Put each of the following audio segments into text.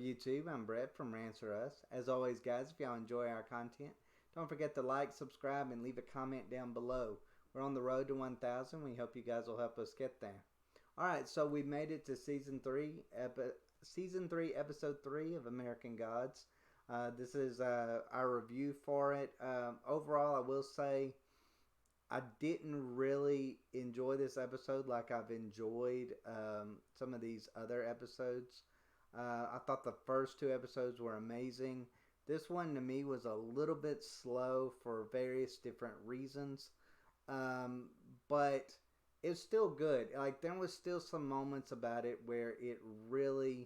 YouTube? I'm Brett from Rants. As always, guys, if y'all enjoy our content, don't forget to like, subscribe, and leave a comment down below. We're on the road to 1,000. We hope you guys will help us get there. Alright, so we made it to Season 3, Episode 3 of American Gods. This is our review for it. Overall, I will say I didn't really enjoy this episode like I've enjoyed some of these other episodes. I thought the first two episodes were amazing. This one to me was a little bit slow for various different reasons. But it's still good. Like, there was still some moments about it where it really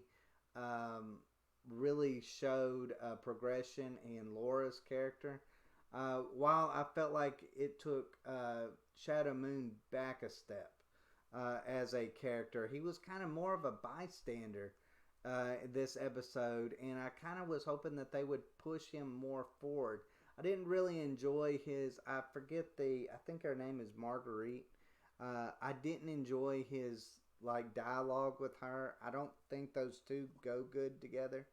showed progression in Laura's character. While I felt like it took Shadow Moon back a step as a character, he was kind of more of a bystander this episode, and I kind of was hoping that they would push him more forward. I didn't really enjoy I think her name is Marguerite. I didn't enjoy his dialogue with her. I don't think those two go good together.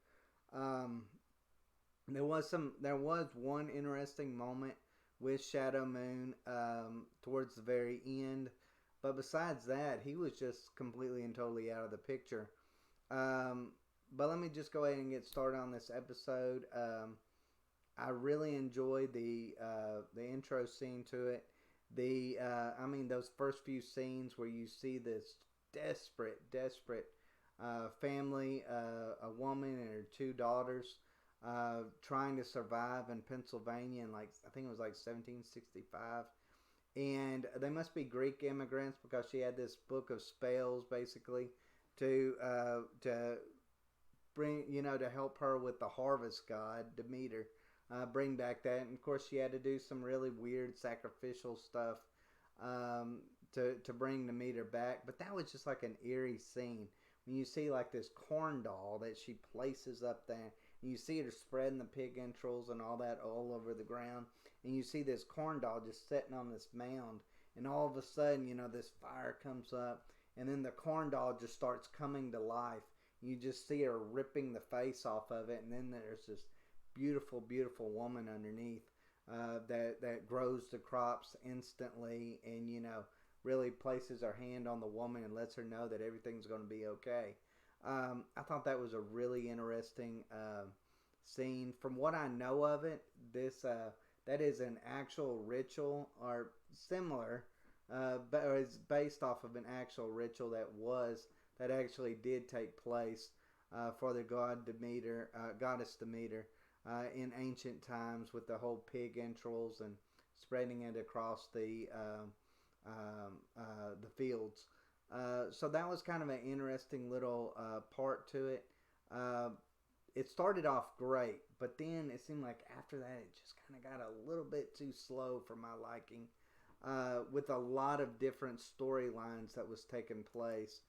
There was one interesting moment with Shadow Moon towards the very end, but besides that, he was just completely and totally out of the picture. But let me just go ahead and get started on this episode. I really enjoyed the intro scene to it. Those first few scenes where you see this desperate family, a woman and her two daughters, trying to survive in Pennsylvania in I think it was 1765, and they must be Greek immigrants because she had this book of spells basically to bring, to help her with the harvest god Demeter, bring back that. And of course she had to do some really weird sacrificial stuff to bring Demeter back. But that was just like an eerie scene when you see this corn doll that she places up there, and you see her spreading the pig entrails and all that all over the ground, and you see this corn doll just sitting on this mound, and all of a sudden, this fire comes up, and then the corn doll just starts coming to life. You just see her ripping the face off of it, and then there's this beautiful woman underneath that grows the crops instantly, and really places her hand on the woman and lets her know that everything's going to be okay. I thought that was a really interesting scene. From what I know of it, that is an actual ritual or similar, but it's based off of an actual ritual that actually did take place for the goddess Demeter in ancient times, with the whole pig entrails and spreading it across the fields. So that was kind of an interesting little part to it. It started off great, but then it seemed like after that it just kind of got a little bit too slow for my liking, with a lot of different storylines that was taking place.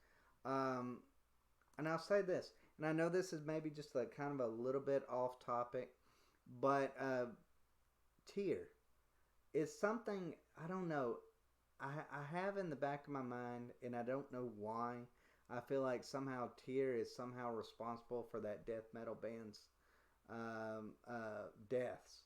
And I'll say this, and I know this is maybe just kind of a little bit off topic, but Tyr is something, I don't know, I have in the back of my mind, and I don't know why. I feel like somehow Tyr is somehow responsible for that death metal band's deaths.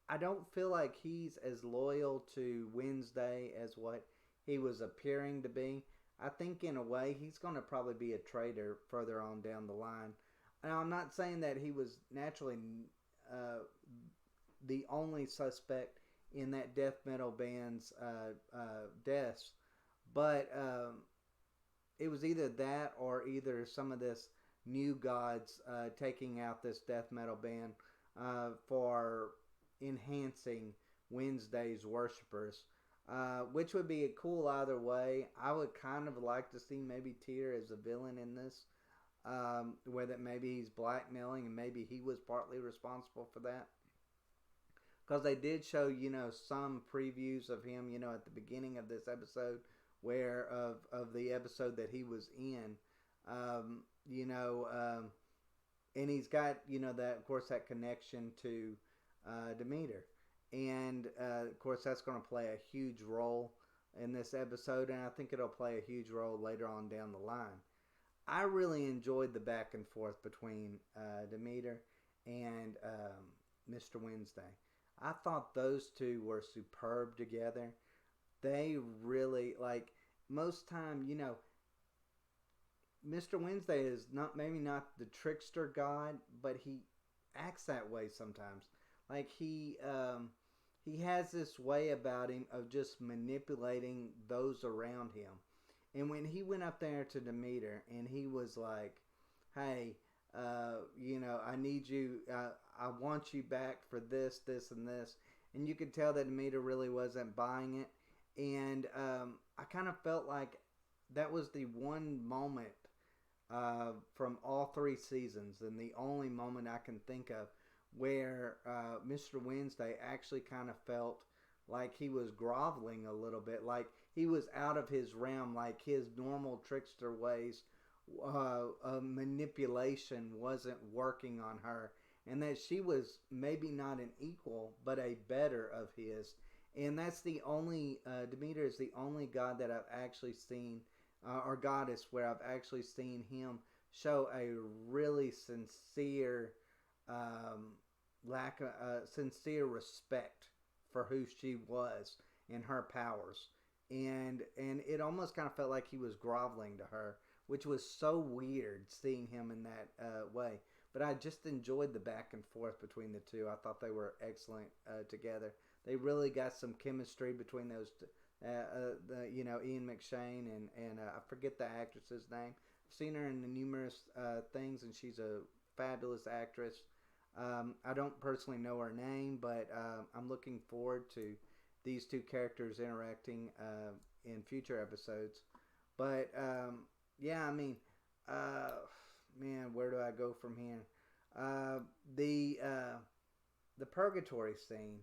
I don't feel like he's as loyal to Wednesday as what he was appearing to be. I think in a way he's going to probably be a traitor further on down the line. Now, I'm not saying that he was naturally the only suspect in that death metal band's deaths, but it was either that or either some of this new gods taking out this death metal band for enhancing Wednesday's worshippers, which would be cool either way. I would kind of like to see maybe Tyr as a villain in this, where that maybe he's blackmailing and maybe he was partly responsible for that. Because they did show, some previews of him, at the beginning of this episode, where of the episode that he was in, and he's got, that, of course, that connection to Demeter. And, of course, that's going to play a huge role in this episode, and I think it'll play a huge role later on down the line. I really enjoyed the back and forth between Demeter and Mr. Wednesday. I thought those two were superb together. They really like most time, Mr. Wednesday is not maybe not the trickster god, but he acts that way sometimes. Like he has this way about him of just manipulating those around him. And when he went up there to Demeter and he was like, "Hey, I need you. I want you back for this, this, and this," and you could tell that Demeter really wasn't buying it. And I kind of felt like that was the one moment from all three seasons, and the only moment I can think of where Mr. Wednesday actually kind of felt like he was groveling a little bit, like he was out of his realm, like his normal trickster ways manipulation wasn't working on her, and that she was maybe not an equal, but a better of his. And that's the only, Demeter is the only god that I've actually seen, or goddess, where I've actually seen him show a really sincere lack of sincere respect for who she was and her powers. And it almost kind of felt like he was groveling to her, which was so weird seeing him in that way. But I just enjoyed the back and forth between the two. I thought they were excellent together. They really got some chemistry between those two. Ian McShane and I forget the actress's name. I've seen her in numerous things, and she's a fabulous actress. I don't personally know her name, but I'm looking forward to these two characters interacting in future episodes. But yeah, I mean, man, where do I go from here? Uh, the uh, the purgatory scene.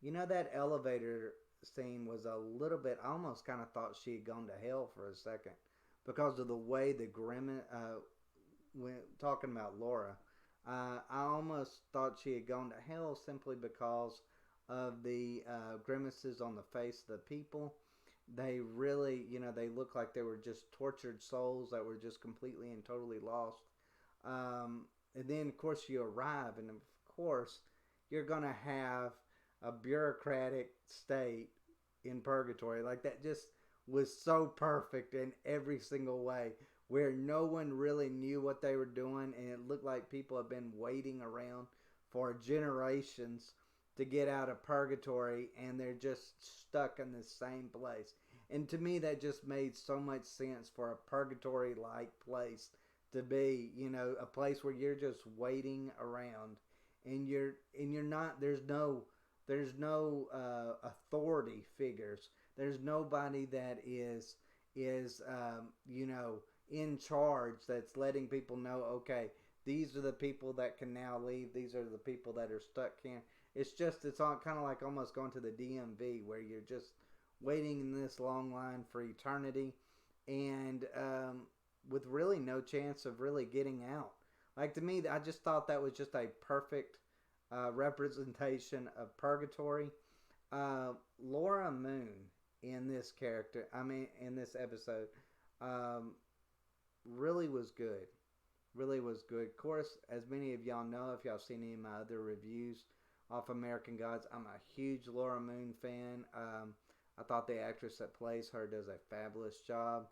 That elevator scene was a little bit. I almost kind of thought she had gone to hell for a second because of the way the grimace. When talking about Laura, I almost thought she had gone to hell simply because of the grimaces on the face of the people. They really, they looked like they were just tortured souls that were just completely and totally lost. And then, of course, you arrive, and of course, you're going to have a bureaucratic state in purgatory. Like, that just was so perfect in every single way, where no one really knew what they were doing, and it looked like people have been waiting around for generations to get out of purgatory, and they're just stuck in the same place. And to me, that just made so much sense for a purgatory-like place to be. A place where you're just waiting around, and you're not. There's no authority figures. There's nobody that is in charge that's letting people know, okay, these are the people that can now leave. These are the people that are stuck here. It's all kind of like almost going to the DMV, where you're just waiting in this long line for eternity, and with really no chance of really getting out. Like, to me, I just thought that was just a perfect representation of purgatory. Laura Moon in this in this episode, really was good. Really was good. Of course, as many of y'all know, if y'all seen any of my other reviews off American Gods, I'm a huge Laura Moon fan. I thought the actress that plays her does a fabulous job.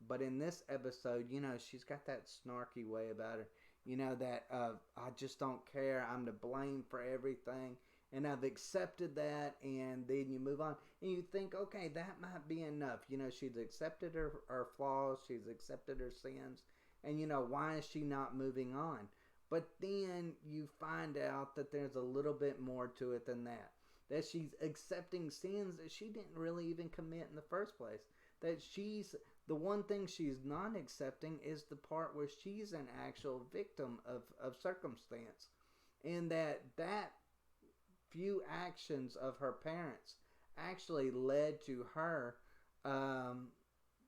But in this episode, she's got that snarky way about her. That I just don't care. I'm to blame for everything. And I've accepted that. And then you move on. And you think, okay, that might be enough. She's accepted her flaws. She's accepted her sins. And, why is she not moving on? But then you find out that there's a little bit more to it than that. That she's accepting sins that she didn't really even commit in the first place. That the one thing she's not accepting is the part where she's an actual victim of circumstance. And that few actions of her parents actually led to her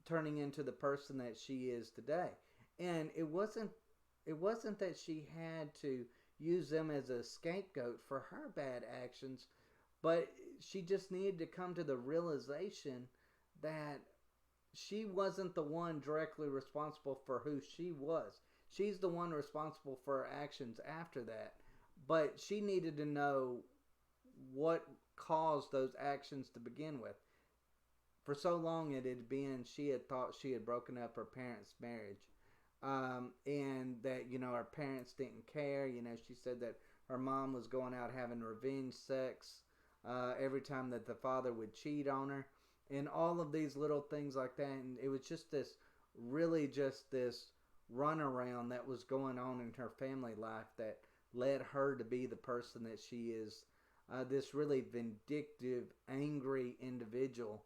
turning into the person that she is today. And it wasn't that she had to use them as a scapegoat for her bad actions, but she just needed to come to the realization that she wasn't the one directly responsible for who she was. She's the one responsible for her actions after that. But she needed to know what caused those actions to begin with. For so long it had been, she had thought she had broken up her parents' marriage. And that, her parents didn't care. She said that her mom was going out having revenge sex every time that the father would cheat on her. And all of these little things like that. And it was just this, really just this runaround that was going on in her family life that led her to be the person that she is. This really vindictive, angry individual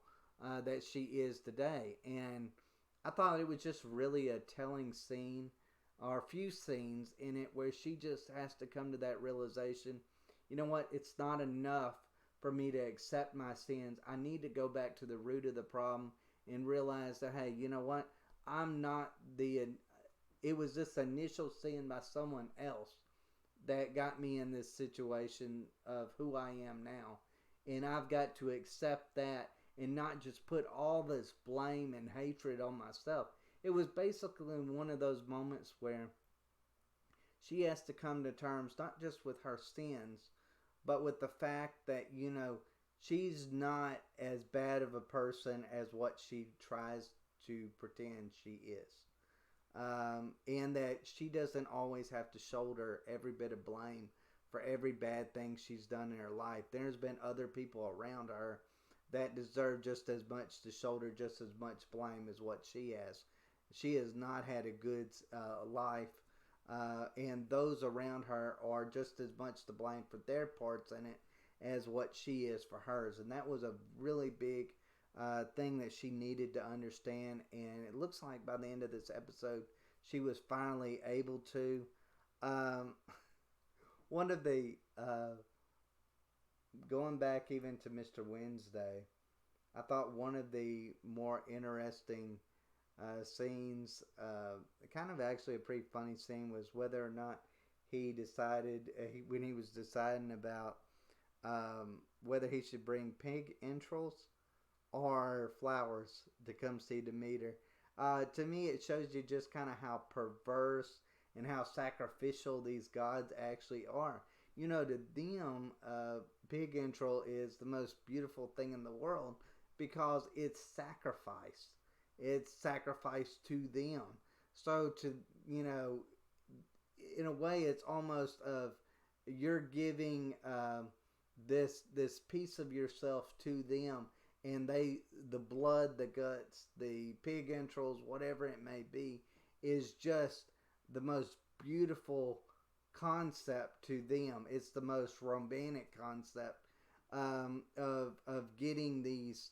that she is today. And I thought it was just really a telling scene, or a few scenes in it, where she just has to come to that realization, you know what, it's not enough for me to accept my sins. I need to go back to the root of the problem and realize that, hey, you know what, I'm not it was this initial sin by someone else that got me in this situation of who I am now. And I've got to accept that and not just put all this blame and hatred on myself. It was basically one of those moments where she has to come to terms not just with her sins, but with the fact that, she's not as bad of a person as what she tries to pretend she is. And that she doesn't always have to shoulder every bit of blame for every bad thing she's done in her life. There's been other people around her that deserve just as much to shoulder just as much blame as what she has. She has not had a good life, and those around her are just as much to blame for their parts in it as what she is for hers. And that was a really big thing that she needed to understand, and it looks like by the end of this episode she was finally able to. One of the going back even to Mr. Wednesday, I thought one of the more interesting scenes, kind of actually a pretty funny scene, was whether or not he decided, when he was deciding about whether he should bring pig entrails or flowers to come see Demeter. To me, it shows you just kind of how perverse and how sacrificial these gods actually are. To them, pig entrail is the most beautiful thing in the world because it's sacrifice. It's sacrifice to them. So in a way, it's almost of you're giving this piece of yourself to them, and the blood, the guts, the pig entrails, whatever it may be, is just the most beautiful concept to them. It's the most romantic concept of getting these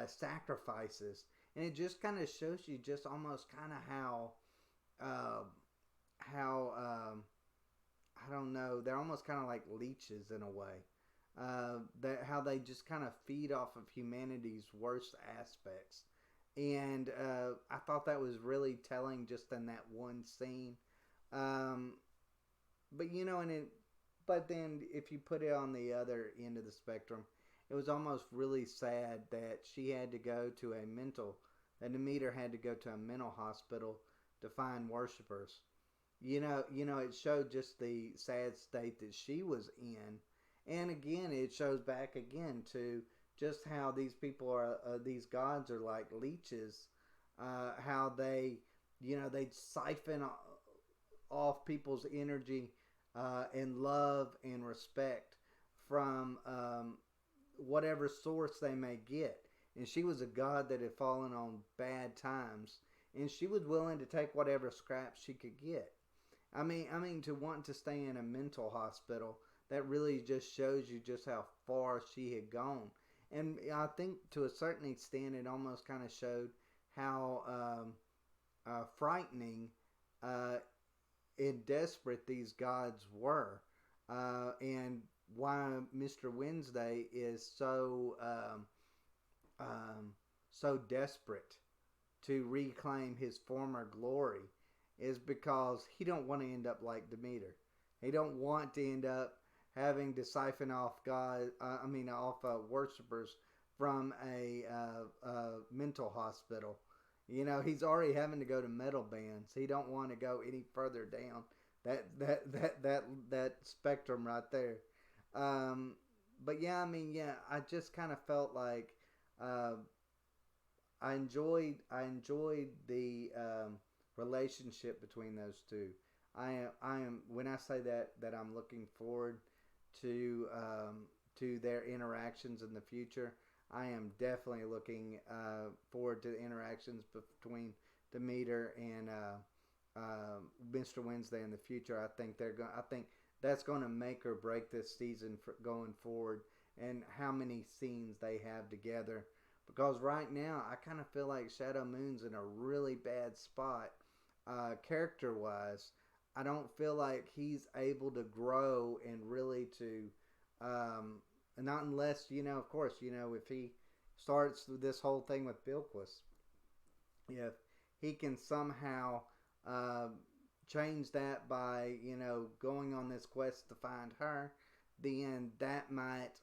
sacrifices, and it just kind of shows you just almost kind of how I don't know, they're almost kind of like leeches in a way. How they just kind of feed off of humanity's worst aspects. And I thought that was really telling just in that one scene. But then if you put it on the other end of the spectrum, it was almost really sad that she had to go to that Demeter had to go to a mental hospital to find worshipers. It showed just the sad state that she was in. And again, it shows back again to just how these people are, these gods are like leeches. How they siphon off people's energy and love and respect from whatever source they may get. And she was a god that had fallen on bad times, and she was willing to take whatever scraps she could get. I mean, to want to stay in a mental hospital, that really just shows you just how far she had gone. And I think to a certain extent, it almost kind of showed how frightening and desperate these gods were, and why Mr. Wednesday is so desperate to reclaim his former glory, is because he don't want to end up like Demeter. He don't want to end up having to siphon off worshippers from a mental hospital. He's already having to go to metal bands. He don't want to go any further down that spectrum right there. Um, but yeah, I mean, yeah, I just kind of felt like uh, I enjoyed the relationship between those two. I am when I say that I'm looking forward to their interactions in the future. I am definitely looking forward to the interactions between Demeter and Mr. Wednesday in the future. I think they're going. I think that's going to make or break this season for going forward, and how many scenes they have together. Because right now, I kind of feel like Shadow Moon's in a really bad spot, character wise. I don't feel like he's able to grow and really to, not unless of course, if he starts this whole thing with Bilquis, if he can somehow uh, change that by going on this quest to find her, then that might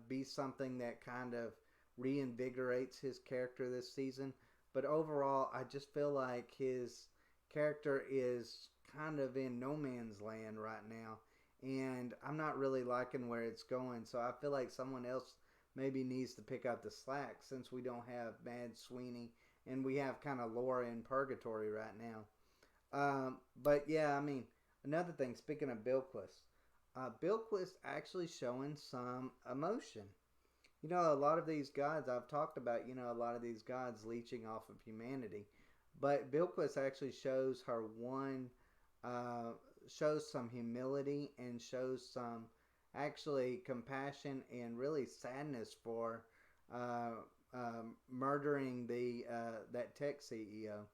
be something that kind of reinvigorates his character this season. But overall, I just feel like his character is kind of in no man's land right now, and I'm not really liking where it's going. So I feel like someone else maybe needs to pick up the slack, since we don't have Mad Sweeney and we have kind of Laura in Purgatory right now. But yeah, I mean, another thing. Speaking of Bilquist actually showing some emotion. A lot of these gods I've talked about. A lot of these gods leeching off of humanity, but Bilquist actually shows her uh, shows some humility and shows some actually compassion and really sadness for murdering the that tech CEO.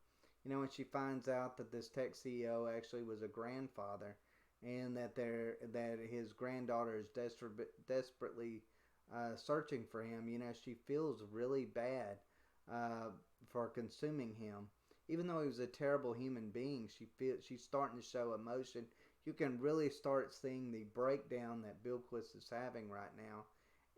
When she finds out that this tech CEO actually was a grandfather, and that his granddaughter is desperately searching for him. She feels really bad uh, for consuming him. Even though he was a terrible human being, she's starting to show emotion. You can really start seeing the breakdown that Bilquist is having right now,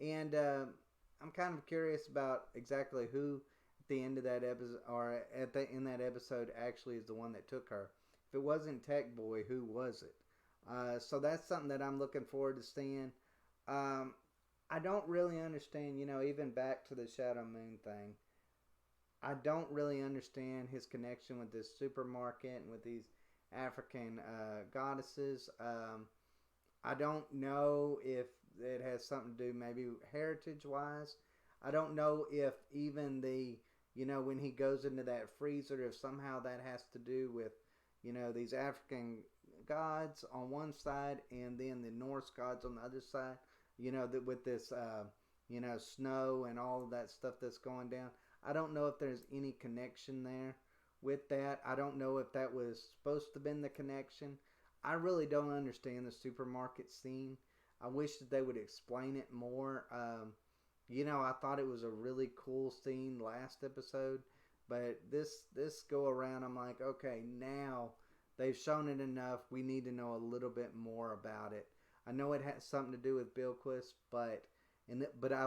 and I'm kind of curious about exactly who at the end of that episode, or in that episode, actually is the one that took her. If it wasn't Tech Boy, who was it? So that's something that I'm looking forward to seeing. Um, I don't really understand, even back to the Shadow Moon thing. I don't really understand his connection with this supermarket and with these African goddesses. I don't know if it has something to do maybe heritage wise. I don't know if even when he goes into that freezer, if somehow that has to do with, these African gods on one side and then the Norse gods on the other side, that with this, snow and all of that stuff that's going down. I don't know if there's any connection there with that. I don't know if that was supposed to have been the connection. I really don't understand the supermarket scene. I wish that they would explain it more. I thought it was a really cool scene last episode, but this go around, I'm like, okay, now they've shown it enough. We need to know a little bit more about it. I know it has something to do with Bilquist, but I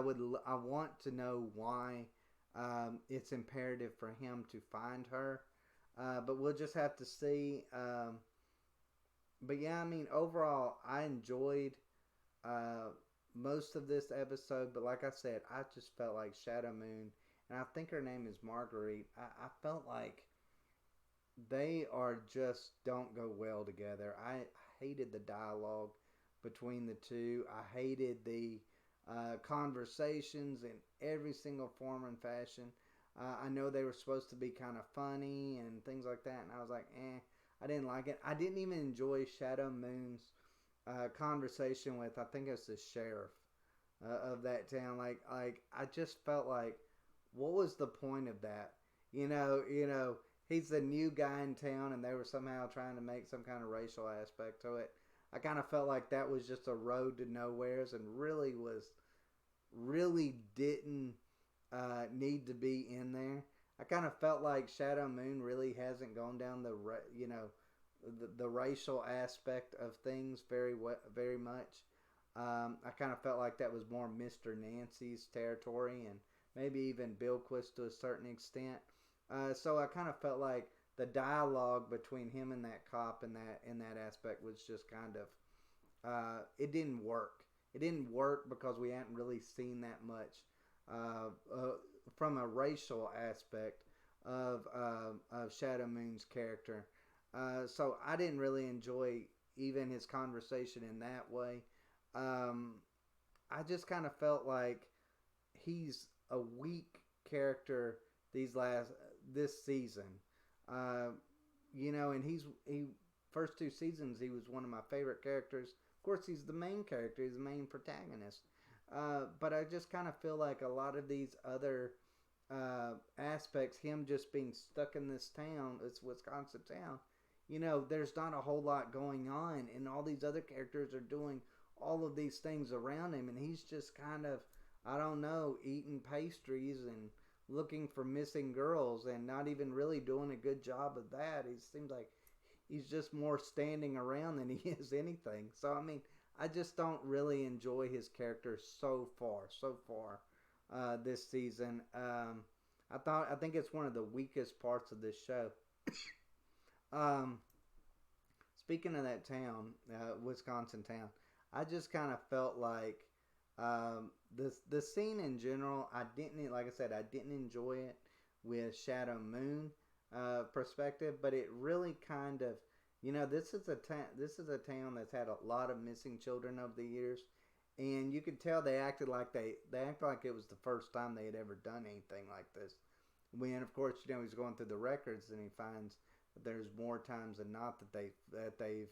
want to know why it's imperative for him to find her. But we'll just have to see. But yeah, I mean, overall, I enjoyed uh, most of this episode. But like I said, I just felt like Shadow Moon, and I think her name is Marguerite. I felt like they are just don't go well together. I hated the dialogue between the two. I hated the conversations in every single form and fashion. I know they were supposed to be kind of funny and things like that, and I was like, I didn't like it. I didn't even enjoy Shadow Moon's conversation with, I think it's the sheriff of that town. Like I just felt like, what was the point of that? He's the new guy in town, and they were somehow trying to make some kind of racial aspect to it. I kind of felt like that was just a road to nowheres, and really didn't need to be in there. I kind of felt like Shadow Moon really hasn't gone down the racial aspect of things very much. I kind of felt like that was more Mr. Nancy's territory, and maybe even Bilquist to a certain extent. So I kind of felt like the dialogue between him and that cop in that aspect was just kind of it didn't work. It didn't work because we hadn't really seen that much from a racial aspect of Shadow Moon's character. So I didn't really enjoy even his conversation in that way. Um, I just kind of felt like he's a weak character these last this season. Uh, and he first two seasons he was one of my favorite characters. Of course, he's the main character. He's the main protagonist. But I just kind of feel like a lot of these other aspects, him just being stuck in this town, it's Wisconsin town. There's not a whole lot going on, and all these other characters are doing all of these things around him, and he's just kind of, I don't know, eating pastries and looking for missing girls, and not even really doing a good job of that. It seems like he's just more standing around than he is anything. So I mean, I just don't really enjoy his character so far this season. I think it's one of the weakest parts of this show. Um, Speaking of that town, Wisconsin town, I just kind of felt like the scene in general. I didn't, like I said, I didn't enjoy it with Shadow Moon perspective, but it really kind of, this is a town that's had a lot of missing children over the years, and you could tell they acted like they acted like it was the first time they had ever done anything like this. When of course he's going through the records and he finds that there's more times than not that they've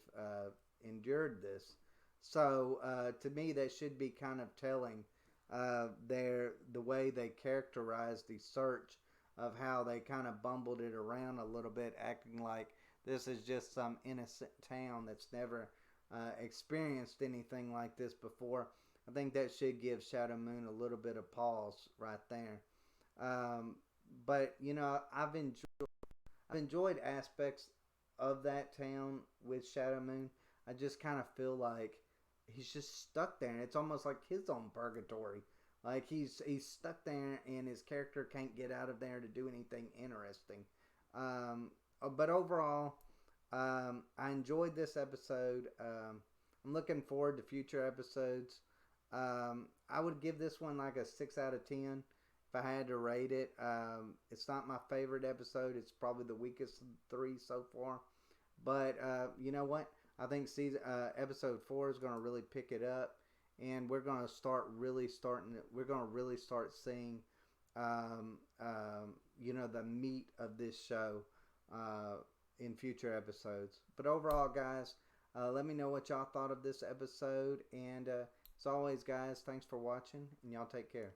endured this. So to me, that should be kind of telling the way they characterize the search of how they kind of bumbled it around a little bit, acting like this is just some innocent town that's never experienced anything like this before. I think that should give Shadow Moon a little bit of pause right there. But I've enjoyed aspects of that town with Shadow Moon. I just kind of feel like he's just stuck there, and it's almost like his own purgatory. Like he's stuck there, and his character can't get out of there to do anything interesting. But overall, I enjoyed this episode. I'm looking forward to future episodes. I would give this one like a 6 out of 10 if I had to rate it. It's not my favorite episode. It's probably the weakest of the 3 so far. But you know what? I think episode 4 is going to really pick it up, and we're going to we're going to really start seeing, the meat of this show in future episodes. But overall, guys, let me know what y'all thought of this episode. And as always, guys, thanks for watching, and y'all take care.